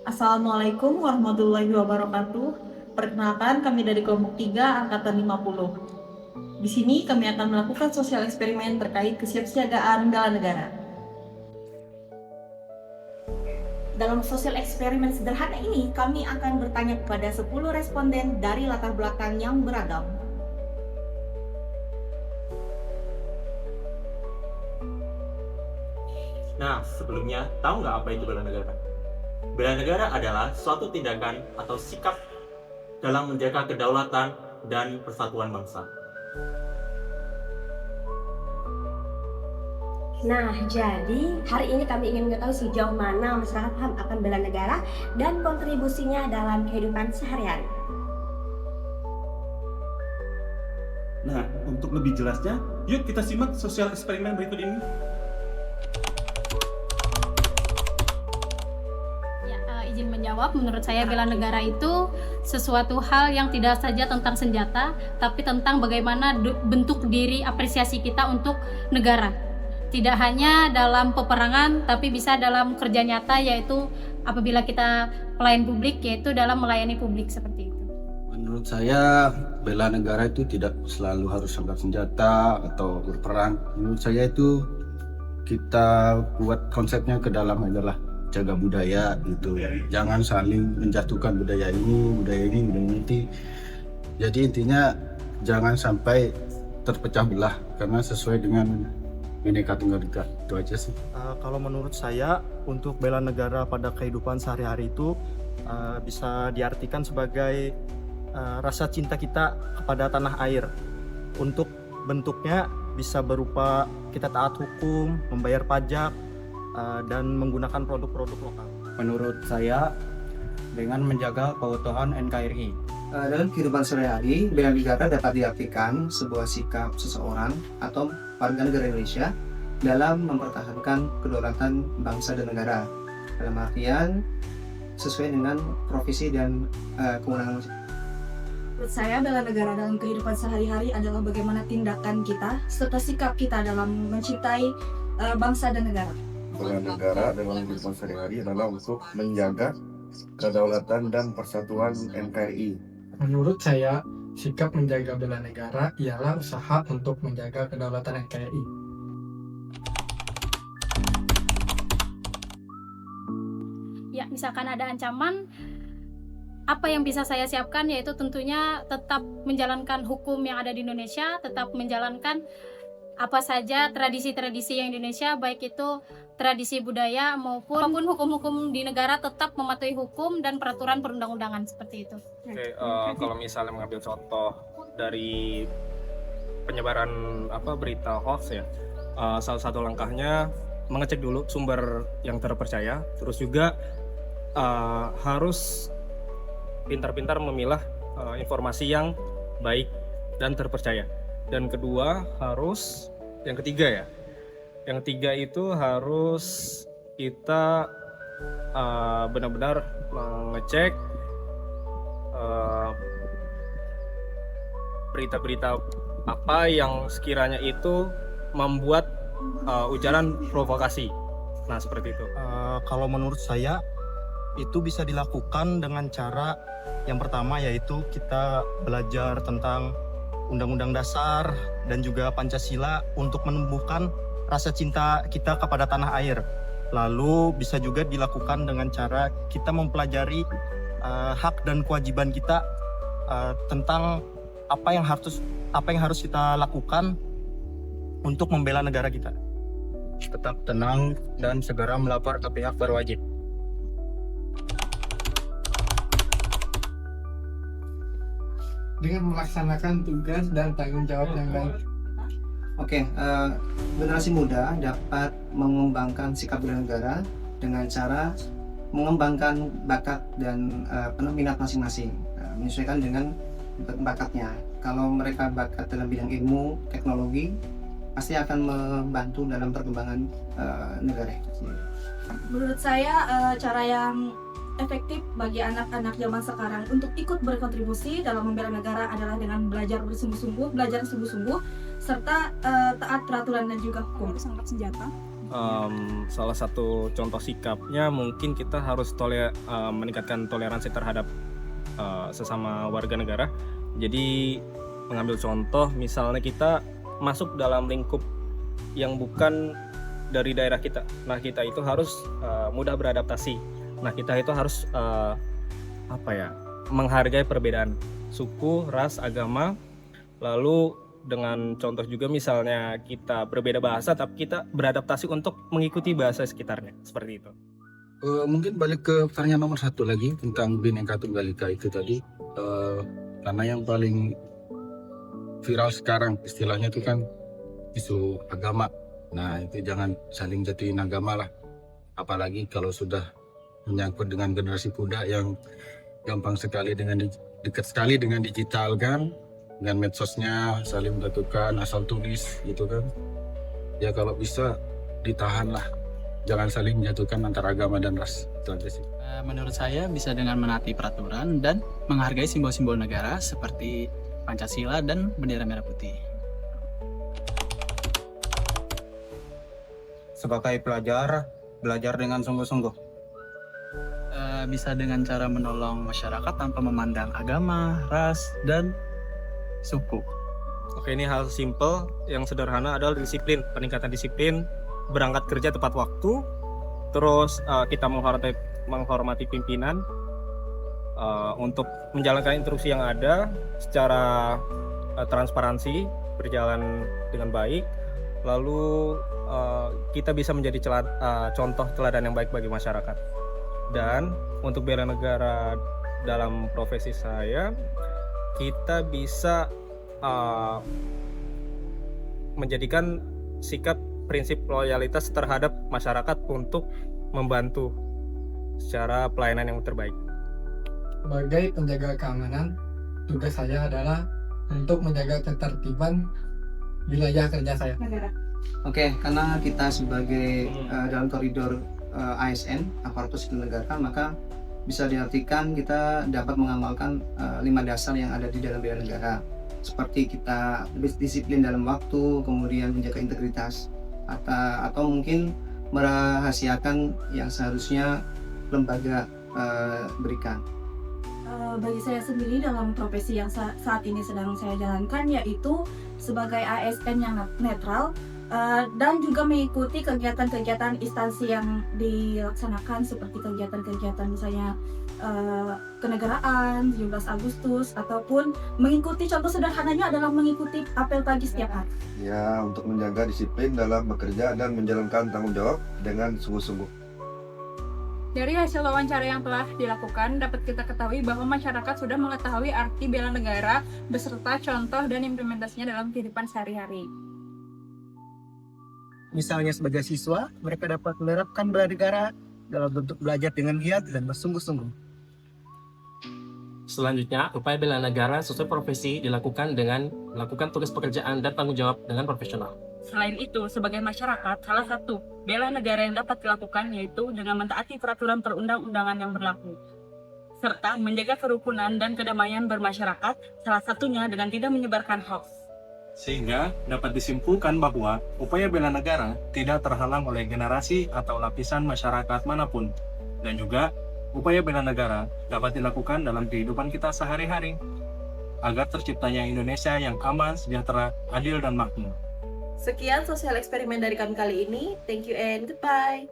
Assalamualaikum warahmatullahi wabarakatuh. Perkenalkan, kami dari kelompok 3 angkatan 50. Di sini kami akan melakukan sosial eksperimen terkait kesiapsiagaan bela negara. Dalam sosial eksperimen sederhana ini, kami akan bertanya kepada 10 responden dari latar belakang yang beragam. Nah, sebelumnya, tahu nggak apa itu bela negara? Bela negara adalah suatu tindakan atau sikap dalam menjaga kedaulatan dan persatuan bangsa. Nah, jadi hari ini kami ingin mengetahui sejauh mana masyarakat paham akan bela negara dan kontribusinya dalam kehidupan sehari-hari. Nah, untuk lebih jelasnya, yuk kita simak sosial eksperimen berikut ini. Izin menjawab, menurut saya bela negara itu sesuatu hal yang tidak saja tentang senjata, tapi tentang bagaimana bentuk diri apresiasi kita untuk negara. Tidak hanya dalam peperangan, tapi bisa dalam kerja nyata, yaitu apabila kita pelayan publik, yaitu dalam melayani publik seperti itu. Menurut saya, bela negara itu tidak selalu harus angkat senjata atau berperang. Menurut saya itu kita buat konsepnya ke dalam adalah jaga budaya gitu. Jangan saling menjatuhkan budaya ini, budaya nanti. Jadi intinya jangan sampai terpecah belah karena sesuai dengan Bhinneka Tunggal Ika. Itu aja sih. Kalau menurut saya, untuk bela negara pada kehidupan sehari-hari itu bisa diartikan sebagai rasa cinta kita kepada tanah air. Untuk bentuknya bisa berupa kita taat hukum, membayar pajak, dan menggunakan produk-produk lokal. Menurut saya, dengan menjaga keutuhan NKRI. Dalam kehidupan sehari-hari, bela negara dapat diartikan sebuah sikap seseorang atau warga negara Indonesia dalam mempertahankan kedaulatan bangsa dan negara. Dalam artian sesuai dengan profesi dan kewenangan. Menurut saya, bela negara dalam kehidupan sehari-hari adalah bagaimana tindakan kita serta sikap kita dalam mencintai bangsa dan negara. Bela negara dalam kehidupan sehari-hari adalah untuk menjaga kedaulatan dan persatuan NKRI. Menurut saya, sikap menjaga bela negara ialah usaha untuk menjaga kedaulatan NKRI. Ya, misalkan ada ancaman, apa yang bisa saya siapkan yaitu tentunya tetap menjalankan hukum yang ada di Indonesia, tetap menjalankan apa saja tradisi-tradisi yang Indonesia, baik itu tradisi budaya maupun hukum-hukum di negara, tetap mematuhi hukum dan peraturan perundang-undangan seperti itu. Kalau misalnya mengambil contoh dari penyebaran berita hoax ya, salah satu langkahnya mengecek dulu sumber yang terpercaya, terus juga harus pintar-pintar memilah informasi yang baik dan terpercaya. Dan kedua yang ketiga itu harus kita benar-benar mengecek berita-berita apa yang sekiranya itu membuat ujaran provokasi. Nah, seperti itu. Kalau menurut saya, itu bisa dilakukan dengan cara yang pertama, yaitu kita belajar tentang Undang-Undang Dasar dan juga Pancasila untuk menumbuhkan rasa cinta kita kepada tanah air. Lalu bisa juga dilakukan dengan cara kita mempelajari hak dan kewajiban kita tentang apa yang harus kita lakukan untuk membela negara kita. Tetap tenang dan segera melapor ke pihak berwajib. Dengan melaksanakan tugas dan tanggung jawab yang baik. Generasi muda dapat mengembangkan sikap bela negara dengan cara mengembangkan bakat dan minat masing-masing, menyesuaikan dengan bakatnya. Kalau mereka bakat dalam bidang ilmu, teknologi, pasti akan membantu dalam perkembangan negara. Menurut saya, cara yang efektif bagi anak-anak zaman sekarang untuk ikut berkontribusi dalam membela negara adalah dengan belajar bersungguh-sungguh, serta taat peraturan dan juga hukum. Harus angkat senjata. salah satu contoh sikapnya mungkin kita harus meningkatkan toleransi terhadap sesama warga negara. Jadi mengambil contoh, misalnya kita masuk dalam lingkup yang bukan dari daerah kita. Nah, kita itu harus mudah beradaptasi. Nah, kita itu harus menghargai perbedaan suku, ras, agama. Lalu dengan contoh juga misalnya kita berbeda bahasa tapi kita beradaptasi untuk mengikuti bahasa sekitarnya, seperti itu. Mungkin balik ke pertanyaan nomor 1 lagi tentang Bhinneka Tunggal Ika itu tadi, karena yang paling viral sekarang istilahnya itu kan isu agama. Nah, itu jangan saling jatuhin agama lah, apalagi kalau sudah menyangkut dengan generasi muda yang gampang sekali dekat sekali dengan digital kan, dengan medsosnya saling menjatuhkan asal tulis gitu kan. Ya kalau bisa ditahan lah, jangan saling menjatuhkan antara agama dan ras. Itu aja sih. Menurut saya bisa dengan menaati peraturan dan menghargai simbol-simbol negara seperti Pancasila dan bendera merah putih. Sebagai pelajar, belajar dengan sungguh-sungguh. Bisa dengan cara menolong masyarakat tanpa memandang agama, ras, dan suku. Oke, ini hal simple yang sederhana adalah disiplin, peningkatan disiplin, berangkat kerja tepat waktu, terus kita menghormati pimpinan untuk menjalankan instruksi yang ada secara transparansi, berjalan dengan baik, lalu kita bisa menjadi contoh teladan yang baik bagi masyarakat. Dan untuk bela negara dalam profesi saya, kita bisa menjadikan sikap prinsip loyalitas terhadap masyarakat untuk membantu secara pelayanan yang terbaik. Sebagai penjaga keamanan, tugas saya adalah untuk menjaga ketertiban wilayah kerja saya. Oke, karena kita sebagai dalam koridor ASN, aparatur sipil negara, maka bisa diartikan kita dapat mengamalkan 5 dasar yang ada di dalam bela negara. Seperti kita lebih disiplin dalam waktu, kemudian menjaga integritas, atau mungkin merahasiakan yang seharusnya lembaga berikan. Bagi saya sendiri dalam profesi yang saat ini sedang saya jalankan, yaitu sebagai ASN yang netral dan juga mengikuti kegiatan-kegiatan instansi yang dilaksanakan seperti kegiatan-kegiatan misalnya kenegaraan 17 Agustus ataupun mengikuti, contoh sederhananya adalah mengikuti apel pagi setiap hari. Ya, untuk menjaga disiplin dalam bekerja dan menjalankan tanggung jawab dengan sungguh-sungguh. Dari hasil wawancara yang telah dilakukan, dapat kita ketahui bahwa masyarakat sudah mengetahui arti bela negara beserta contoh dan implementasinya dalam kehidupan sehari-hari. Misalnya sebagai siswa, mereka dapat menerapkan bela negara dalam bentuk belajar dengan giat dan bersungguh-sungguh. Selanjutnya, upaya bela negara sesuai profesi dilakukan dengan melakukan tugas pekerjaan dan tanggung jawab dengan profesional. Selain itu, sebagai masyarakat, salah satu bela negara yang dapat dilakukan yaitu dengan mentaati peraturan perundang-undangan yang berlaku, serta menjaga kerukunan dan kedamaian bermasyarakat, salah satunya dengan tidak menyebarkan hoax. Sehingga dapat disimpulkan bahwa upaya bela negara tidak terhalang oleh generasi atau lapisan masyarakat manapun, dan juga upaya bela negara dapat dilakukan dalam kehidupan kita sehari-hari, agar terciptanya Indonesia yang aman, sejahtera, adil, dan makmur. Sekian sosial eksperimen dari kami kali ini. Thank you and goodbye.